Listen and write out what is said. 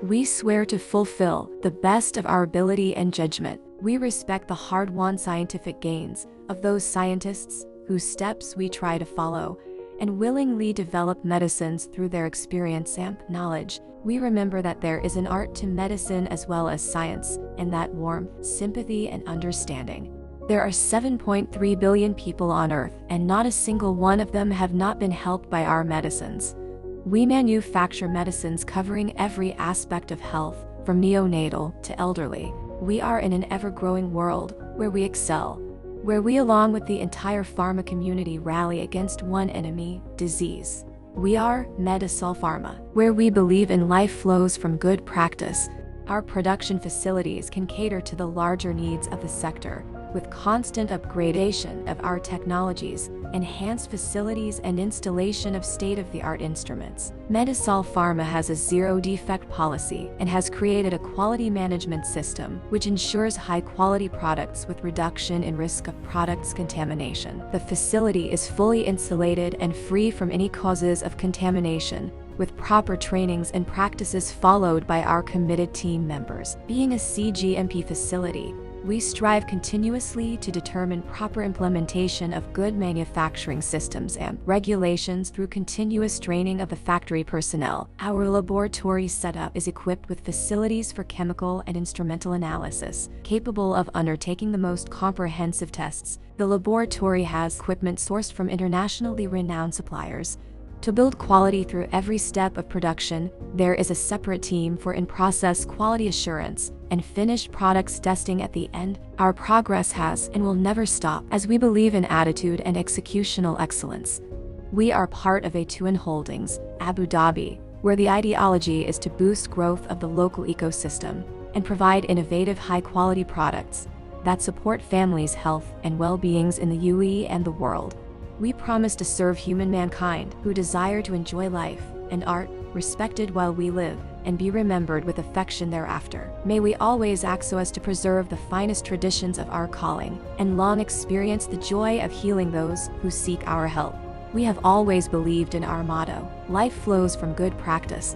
We swear to fulfill the best of our ability and judgment. We respect the hard-won scientific gains of those scientists whose steps we try to follow, and willingly develop medicines through their experience and knowledge. We remember that there is an art to medicine as well as science, and that warmth, sympathy, and understanding. There are 7.3 billion people on Earth, and not a single one of them have not been helped by our medicines. We manufacture medicines covering every aspect of health, from neonatal to elderly. We are in an ever-growing world where we excel, where we along with the entire pharma community rally against one enemy, disease. We are Medisol Pharma, where we believe in life flows from good practice. Our production facilities can cater to the larger needs of the sector, with constant upgradation of our technologies, enhanced facilities, and installation of state-of-the-art instruments. Medisol Pharma has a zero-defect policy and has created a quality management system which ensures high-quality products with reduction in risk of products contamination. The facility is fully insulated and free from any causes of contamination, with proper trainings and practices followed by our committed team members. Being a CGMP facility, we strive continuously to determine proper implementation of good manufacturing systems and regulations through continuous training of the factory personnel. Our laboratory setup is equipped with facilities for chemical and instrumental analysis, capable of undertaking the most comprehensive tests. The laboratory has equipment sourced from internationally renowned suppliers. To build quality through every step of production, there is a separate team for in-process quality assurance and finished products testing at the end. Our progress has and will never stop as we believe in attitude and executional excellence. We are part of A2N Holdings, Abu Dhabi, where the ideology is to boost growth of the local ecosystem and provide innovative high-quality products that support families' health and well-beings in the UAE and the world. We promise to serve human mankind who desire to enjoy life and art, respected while we live, and be remembered with affection thereafter. May we always act so as to preserve the finest traditions of our calling, and long experience the joy of healing those who seek our help. We have always believed in our motto, life flows from good practice,